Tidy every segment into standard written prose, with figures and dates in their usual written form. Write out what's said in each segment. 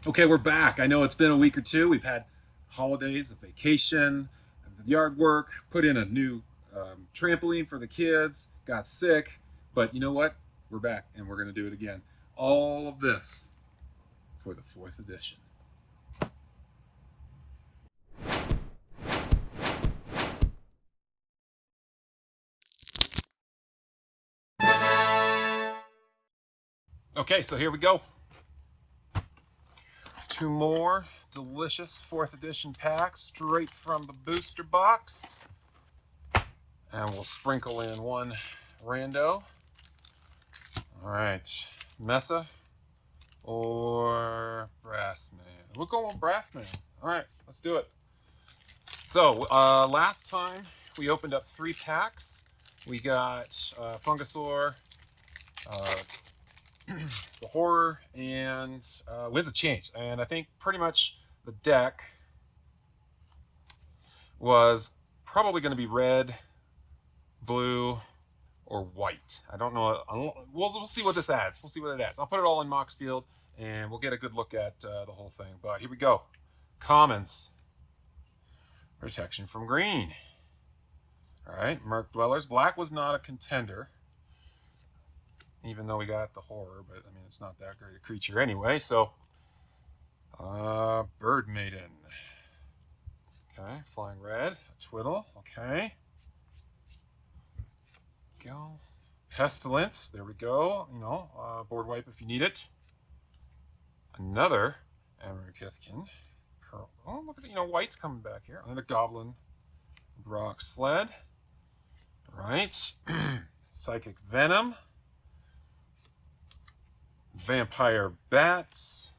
Okay, we're back. I know it's been a week or two. We've had holidays, a vacation, yard work, put in a new trampoline for the kids, got sick. But you know what? We're back and we're going to do it again. All of this for the fourth edition. Okay, so here we go. Two more delicious fourth edition packs straight from the booster box. And we'll sprinkle in one rando. All right, Mesa or Brassman. We'll go with Brassman. All right, let's do it. So last time we opened up 3 packs. We got Fungasaur, uh, the Horror, and Winds of Change. And I think pretty much the deck was probably going to be red, blue, or white. I don't know. We'll see what this adds. We'll see what it adds. I'll put it all in Moxfield, and we'll get a good look at the whole thing. But here we go. Commons. Protection from green. All right, Merc Dwellers. Black was not a contender, even though we got the Horror, but I mean, it's not that great a creature anyway. So, Bird Maiden. Okay, Flying Red. A Twiddle. Okay. Go. Pestilence. There we go. You know, board wipe if you need it. Another Amarykithkin. Oh, look at the, white's coming back here. Another Goblin Rock Sled. Right. Psychic Venom. Vampire Bats.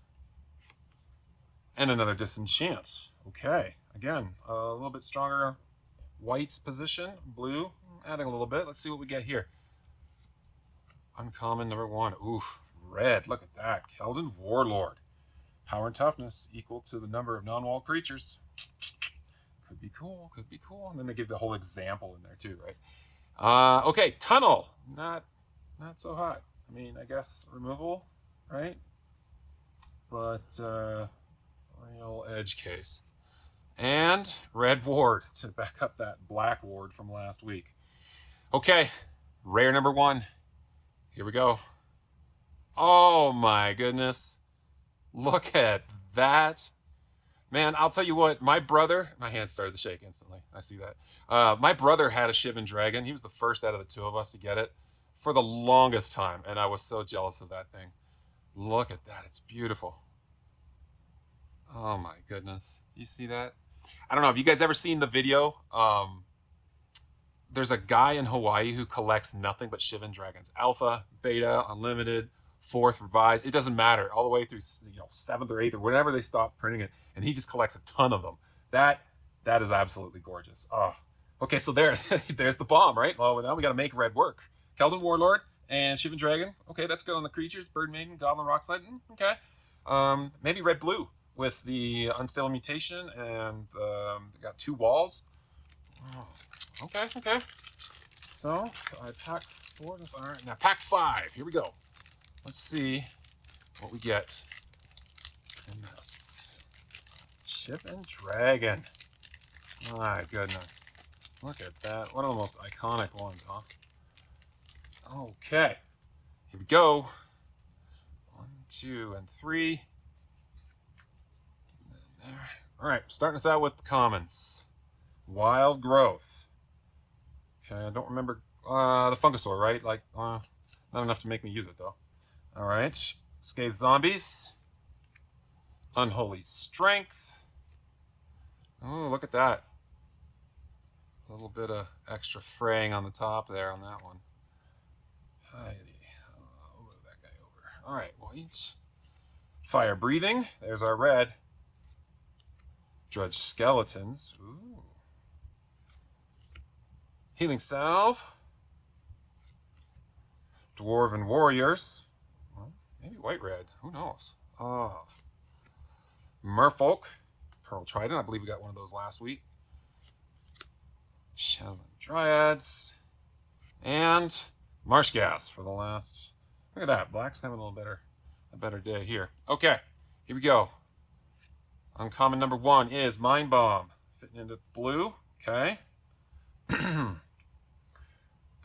And another Disenchant. Okay. Again, a little bit stronger white's position. Blue, adding a little bit. Let's see what we get here. Uncommon number 1. Oof. Red. Look at that. Keldon Warlord. Power and toughness equal to the number of non-wall creatures. Could be cool. Could be cool. And then they give the whole example in there too, right? Okay, Tunnel. Not so hot. I mean, I guess removal, right? But real edge case. And Red Ward to back up that Black Ward from last week. Okay, rare number 1. Here we go. Oh my goodness. Look at that. Man, I'll tell you what, my hands started to shake instantly. I see that. My brother had a Shivan Dragon. He was the first out of the 2 of us to get it for the longest time, and I was so jealous of that thing. Look at that. It's beautiful. Oh my goodness. Do you see that? I don't know. Have you guys ever seen the video? There's a guy in Hawaii who collects nothing but Shivan Dragons. Alpha, Beta, Unlimited, 4th, Revised. It doesn't matter. All the way through 7th or 8th or whenever they stop printing it. And he just collects a ton of them. That is absolutely gorgeous. Oh. Okay, so there's the bomb, right? Well, now we got to make red work. Keldon Warlord and Shivan Dragon. Okay, that's good on the creatures. Bird Maiden, Goblin Rock Slide. Okay. Maybe red-blue with the Unstable Mutation, and they got 2 walls. Oh, okay. So I pack 4. All right, now pack 5. Here we go. Let's see what we get in this. Shivan Dragon. My goodness. Look at that. One of the most iconic ones, huh? Okay. Here we go. 1, 2, and 3. And there. All right, starting us out with the commons. Wild Growth. Okay, I don't remember the Fungasaur, right? Like, not enough to make me use it, though. All right. Scathed Zombies. Unholy Strength. Oh, look at that. A little bit of extra fraying on the top there on that one. Heidi. I'll move that guy over. All right, white. Fire Breathing. There's our red. Drudge Skeletons. Ooh. Healing Salve. Dwarven Warriors. Well, maybe white-red. Who knows? Oh. Merfolk. Pearl Trident. I believe we got one of those last week. Shadowland Dryads. And Marsh Gas for the last. Look at that. Black's having a better day here. Okay. Here we go. Uncommon number 1 is Mind Bomb. Fitting into blue. Okay. Kind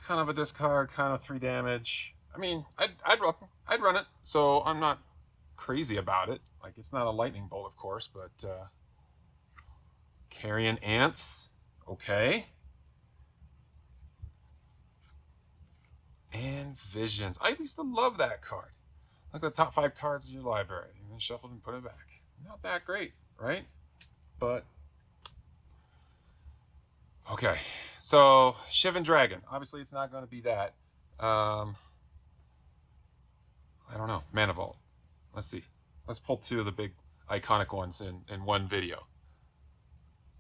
of a discard, kind of 3 damage. I mean, I'd run it, so I'm not crazy about it. Like, it's not a lightning bolt, of course, but Carrion Ants. Okay. And Visions. I used to love that card. Look at the top 5 cards in your library. And then shuffle them and put it back. Not that great, right? But okay. So Shivan Dragon. Obviously, it's not going to be that. I don't know. Mana Vault. Let's see. Let's pull 2 of the big iconic ones in one video.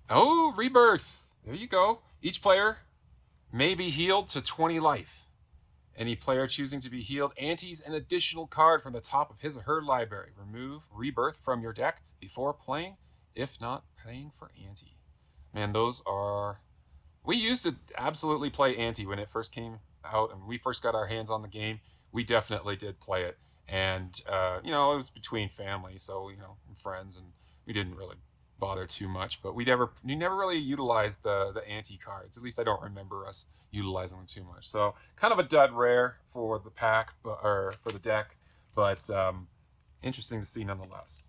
Oh, Rebirth. There you go. Each player may be healed to 20 life. Any player choosing to be healed antes an additional card from the top of his or her library. Remove Rebirth from your deck before playing, if not paying for ante. Man, those are... We used to absolutely play ante when it first came out and we first got our hands on the game. We definitely did play it. And, you know, it was between family, so, you know, friends, and we didn't really bother too much. But we never really utilized the ante cards. At least I don't remember us utilizing them too much. So kind of a dud rare for the pack, or for the deck, but interesting to see nonetheless.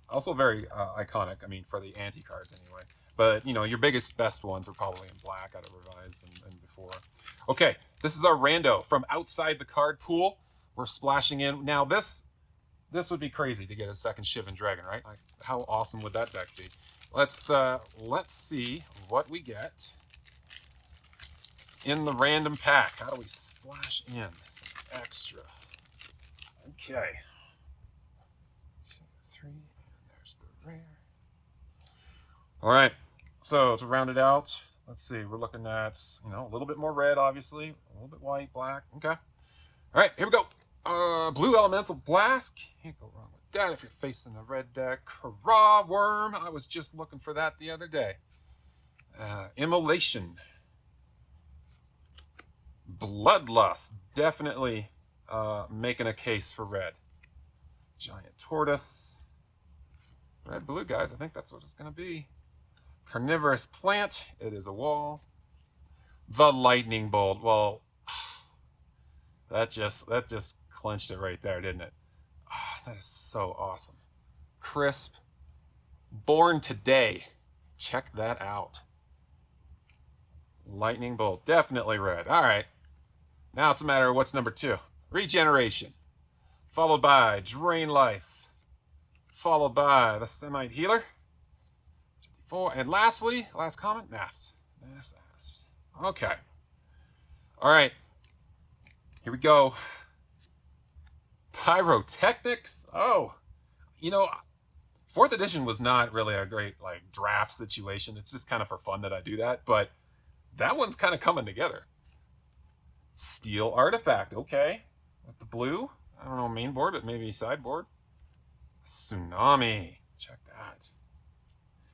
Also very iconic, I mean, for the ante cards anyway. But, you know, your best ones are probably in black out of Revised and before. Okay, this is our rando from outside the card pool. We're splashing in. Now, this would be crazy to get a second Shivan Dragon, right? Like, how awesome would that deck be? Let's see what we get in the random pack. How do we splash in some extra? Okay. 2, 3, and there's the rare. All right. So to round it out, let's see. We're looking at, you know, a little bit more red, obviously, a little bit white, black. Okay. All right. Here we go. Blue Elemental Blast. Can't go wrong with that if you're facing a red deck. Hurrah, Worm. I was just looking for that the other day. Immolation. Bloodlust. Definitely making a case for red. Giant Tortoise. Red-blue, guys. I think that's what it's going to be. Carnivorous Plant. It is a wall. The Lightning Bolt. Well, that just clenched it right there, didn't it? Oh, that is so awesome. Crisp. Born Today. Check that out. Lightning Bolt. Definitely red. All right. Now it's a matter of what's number 2. Regeneration. Followed by Drain Life. Followed by the Semite Healer. 54. And lastly, last comment, Maths. Okay. All right. Here we go. Pyrotechnics. Oh, you know, 4th edition was not really a great like draft situation. It's just kind of for fun that I do that, but that one's kind of coming together. Steel Artifact. Okay, with the blue. I don't know, main board, but maybe sideboard. Tsunami. Check that.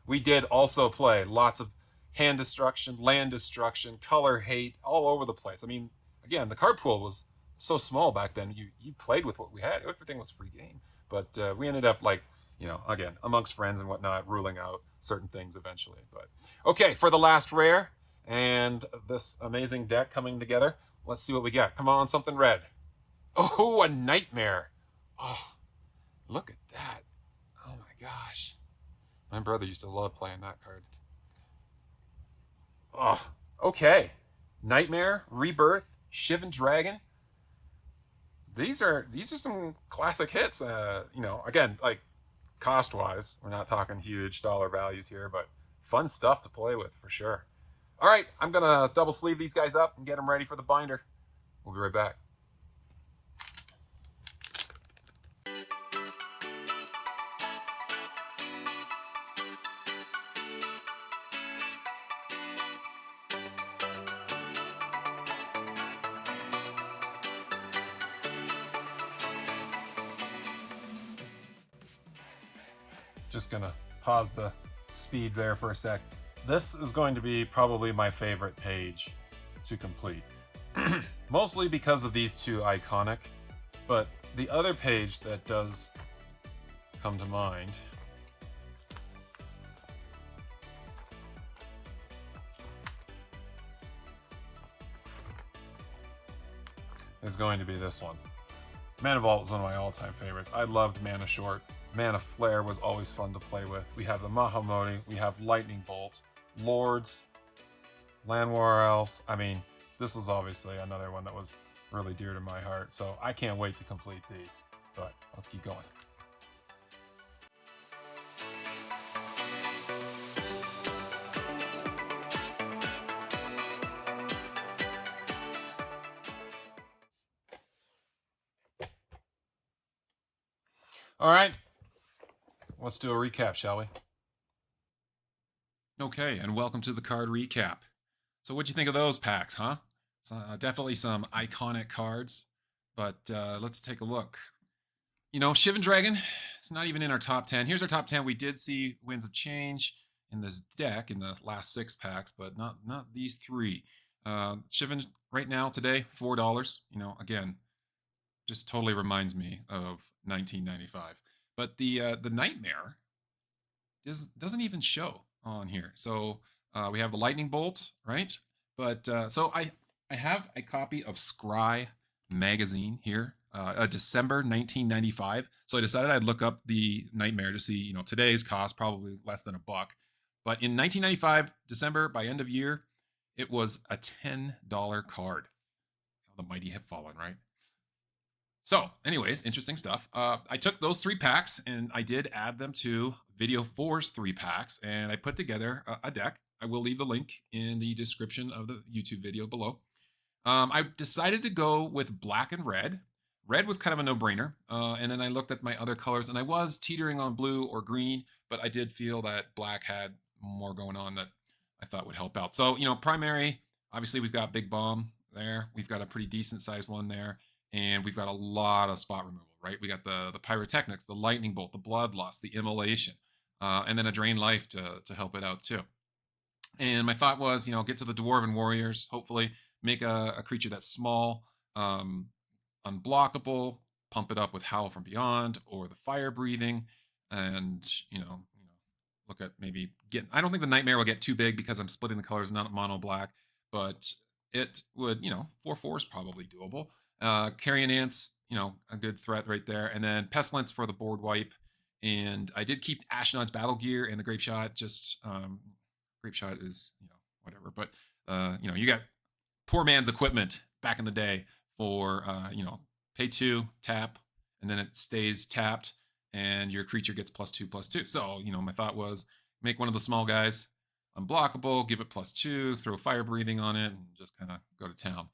We did also play lots of hand destruction, land destruction, color hate, all over the place. I mean, again, the card pool was so small back then. You played with what we had. Everything was free game. But we ended up, like, you know, again, amongst friends and whatnot, ruling out certain things eventually. But okay, for the last rare and this amazing deck coming together, let's see what we got. Come on, something red. Oh, a Nightmare. Oh, look at that. Oh my gosh. My brother used to love playing that card. Oh, okay. Nightmare, Rebirth, Shivan Dragon. These are some classic hits. You know, again, like cost-wise, we're not talking huge dollar values here, but fun stuff to play with for sure. All right, I'm gonna double sleeve these guys up and get them ready for the binder. We'll be right back. Just gonna pause the speed there for a sec. This is going to be probably my favorite page to complete. Mostly because of these 2 iconic, but the other page that does come to mind is going to be this one. Mana Vault was one of my all-time favorites. I loved Mana Short. Mana Flare was always fun to play with. We have the Mahamoti, we have Lightning Bolt, Lords, Llanowar Elves. I mean, this was obviously another one that was really dear to my heart, so I can't wait to complete these. But let's keep going. All right, let's do a recap, shall we? Okay, and welcome to the card recap. So what'd you think of those packs, huh? Definitely some iconic cards, but let's take a look. You know, Shivan Dragon, it's not even in our top 10. Here's our top 10. We did see Winds of Change in this deck in the last 6 packs, but not these 3. Shivan right now, today, $4. You know, again, just totally reminds me of 1995. But the Nightmare doesn't even show on here. So we have the Lightning Bolt, right? But so I have a copy of Scry magazine here, December 1995. So I decided I'd look up the Nightmare to see, you know, today's cost, probably less than $1. But in 1995, December, by end of year, it was a $10 card. How the mighty have fallen, right? So, anyways, interesting stuff. I took those 3 packs and I did add them to Video 4's 3 packs, and I put together a deck. I will leave the link in the description of the YouTube video below. I decided to go with black and red. Red was kind of a no-brainer, and then I looked at my other colors, and I was teetering on blue or green, but I did feel that black had more going on that I thought would help out. So, you know, primary, obviously we've got Big Bomb there. We've got a pretty decent-sized one there. And we've got a lot of spot removal, right? We got the Pyrotechnics, the Lightning Bolt, the Bloodlust, the Immolation, and then a Drain Life to help it out too. And my thought was, you know, get to the Dwarven Warriors, hopefully make a creature that's small, unblockable, pump it up with Howl from Beyond or the Fire Breathing, and you know, look at maybe I don't think the Nightmare will get too big because I'm splitting the colors, not mono black, but it would, you know, 4/4 is probably doable. Carrion Ants, you know, a good threat right there. And then Pestilence for the board wipe. And I did keep Ashnod's Battle Gear and the Grape Shot. Just, Grape Shot is, you know, whatever. But, you know, you got poor man's equipment back in the day for, you know, pay 2, tap, and then it stays tapped, and your creature gets +2/+2. So, you know, my thought was make one of the small guys unblockable, give it +2, throw Fire Breathing on it, and just kind of go to town.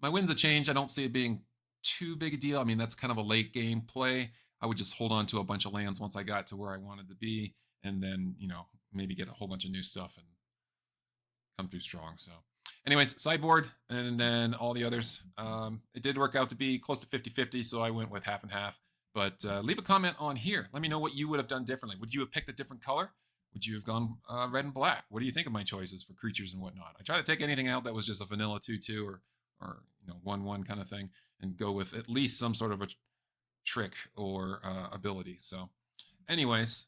My Winds of Change, I don't see it being too big a deal. I mean, that's kind of a late game play. I would just hold on to a bunch of lands once I got to where I wanted to be, and then, you know, maybe get a whole bunch of new stuff and come through strong. So anyways, sideboard, and then all the others. It did work out to be close to 50-50, so I went with half and half. But leave a comment on here. Let me know what you would have done differently. Would you have picked a different color? Would you have gone red and black? What do you think of my choices for creatures and whatnot? I try to take anything out that was just a vanilla 2/2 or you know 1/1 kind of thing, and go with at least some sort of a trick or ability. So, anyways,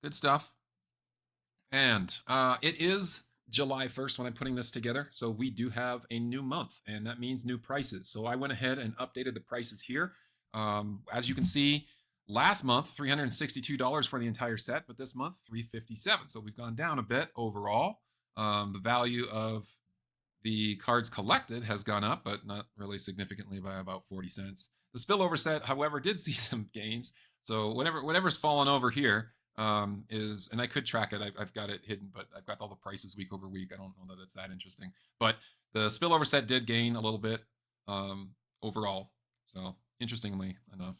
good stuff. And it is July 1st when I'm putting this together, so we do have a new month, and that means new prices. So I went ahead and updated the prices here. As you can see, last month $362 for the entire set, but this month $357. So we've gone down a bit overall. The value of the cards collected has gone up, but not really significantly, by about 40 cents. The spillover set, however, did see some gains. So whatever's fallen over here is, and I could track it. I've got it hidden, but I've got all the prices week over week. I don't know that it's that interesting. But the spillover set did gain a little bit overall. So interestingly enough.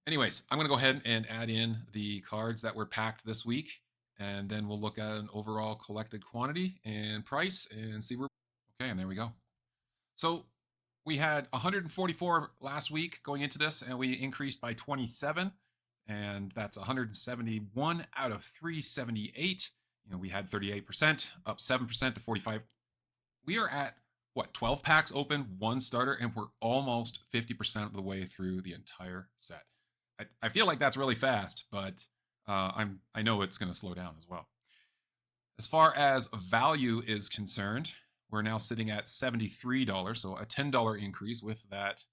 Anyways, I'm going to go ahead and add in the cards that were packed this week, and then we'll look at an overall collected quantity and price and see where. Okay, and there we go. So we had 144 last week going into this, and we increased by 27, and that's 171 out of 378. You know, we had 38%, up 7% to 45. We are at what, 12 packs open, 1 starter, and we're almost 50% of the way through the entire set. I feel like that's really fast, but I know it's going to slow down as well. As far as value is concerned, we're now sitting at $73, so a $10 increase with that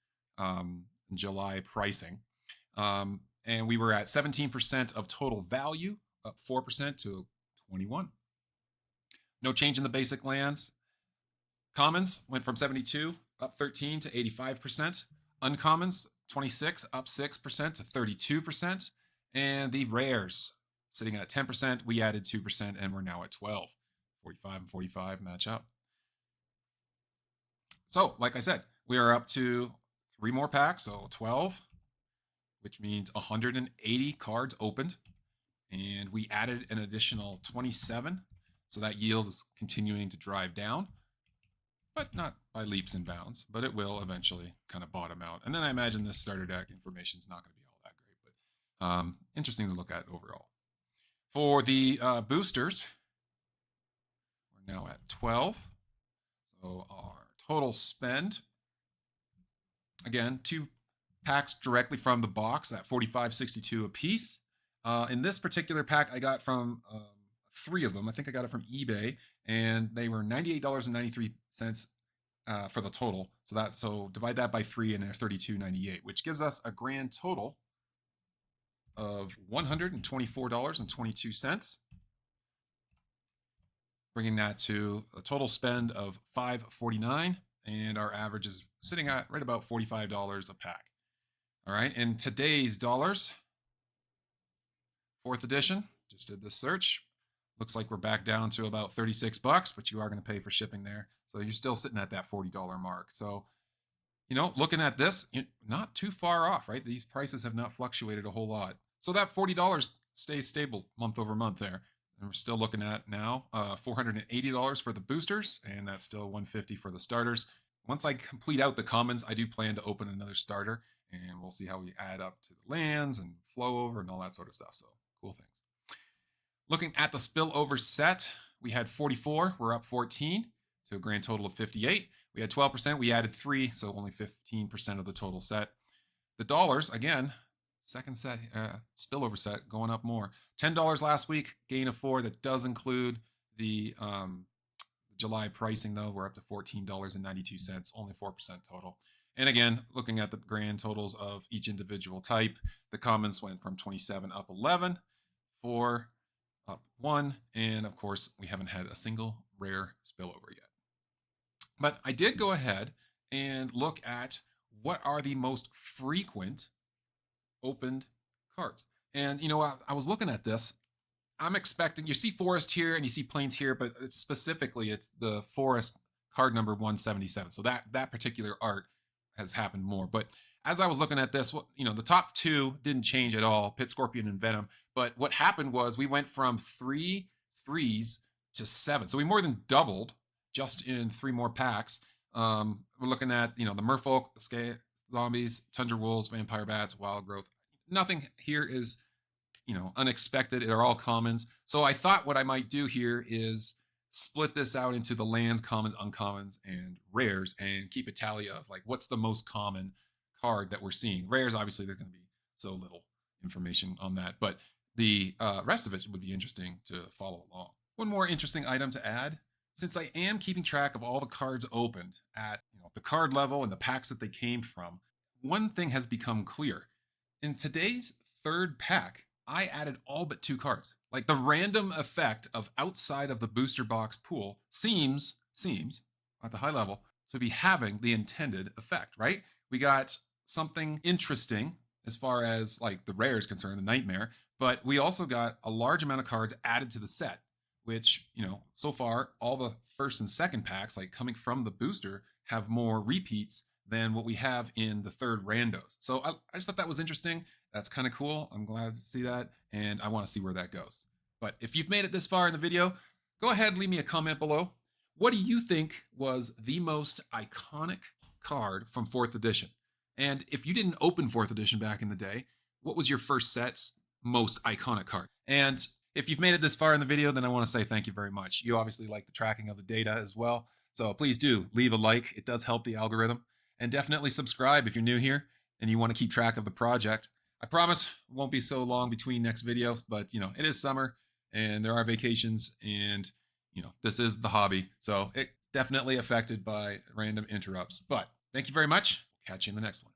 July pricing. And we were at 17% of total value, up 4% to 21. No change in the basic lands. Commons went from 72 up 13 to 85%. Uncommons 26 up 6% to 32%. And the rares sitting at 10%, we added 2% and we're now at 12. 45 and 45 match up. So, like I said, we are up to 3 more packs, so 12, which means 180 cards opened. And we added an additional 27. So that yield is continuing to drive down, but not by leaps and bounds, but it will eventually kind of bottom out. And then I imagine this starter deck information is not going to be all that great, but interesting to look at overall. For the boosters, we're now at 12. So our total spend, again, 2 packs directly from the box at $45.62 a piece. In this particular pack, I got from 3 of them. I think I got it from eBay, and they were $98.93 for the total. So divide that by 3, and they're $32.98, which gives us a grand total of $124.22, bringing that to a total spend of $5.49, and our average is sitting at right about $45 a pack. All right, in today's dollars, 4th edition, just did this search. Looks like we're back down to about $36, but you are going to pay for shipping there. So you're still sitting at that $40 mark. So, you know, looking at this, not too far off, right? These prices have not fluctuated a whole lot. So that $40 stays stable month over month there. And we're still looking at now $480 for the boosters, and that's still $150 for the starters. Once I complete out the commons, I do plan to open another starter, and we'll see how we add up to the lands and flow over and all that sort of stuff. So cool things. Looking at the spillover set, we had 44. We're up 14 to a grand total of 58. We had 12%. We added 3, so only 15% of the total set. The dollars, again, second set, spillover set, going up more. $10 last week, gain of 4. That does include the July pricing, though. We're up to $14.92, only 4% total. And again, looking at the grand totals of each individual type, the commons went from 27 up 11, 4 up 1, and of course, we haven't had a single rare spillover yet. But I did go ahead and look at what are the most frequent opened cards. And, you know, I was looking at this. I'm expecting, you see Forest here and you see Plains here, but it's the Forest card number 177. So that particular art has happened more. But as I was looking at this, you know, the top 2 didn't change at all, Pit Scorpion and Venom. But what happened was we went from 3 3s to 7. So we more than doubled just in 3 more packs. We're looking at, you know, the Merfolk, Zombies, Tundra Wolves, Vampire Bats, Wild Growth. Nothing here is, you know, unexpected. They're all commons. So I thought what I might do here is split this out into the lands, commons, uncommons, and rares, and keep a tally of like what's the most common card that we're seeing. Rares, obviously, there's going to be so little information on that, but the rest of it would be interesting to follow along. One more interesting item to add, since I am keeping track of all the cards opened at, you know, the card level and the packs that they came from, one thing has become clear. In today's 3rd pack, I added all but 2 cards. Like the random effect of outside of the booster box pool seems at the high level to be having the intended effect, right? We got something interesting as far as like the rare is concerned, the Nightmare, but we also got a large amount of cards added to the set, which, you know, so far all the 1st and 2nd packs, like coming from the booster, have more repeats than what we have in the 3rd randos. So I just thought that was interesting. That's kind of cool. I'm glad to see that, and I want to see where that goes. But if you've made it this far in the video, go ahead and leave me a comment below. What do you think was the most iconic card from 4th edition? And if you didn't open 4th edition back in the day, what was your first set's most iconic card? And if you've made it this far in the video, then I want to say thank you very much. You obviously like the tracking of the data as well. So please do leave a like. It does help the algorithm. And definitely subscribe if you're new here and you want to keep track of the project. I promise it won't be so long between next videos, but you know, it is summer and there are vacations, and you know, this is the hobby. So definitely affected by random interrupts. But thank you very much. Catch you in the next one.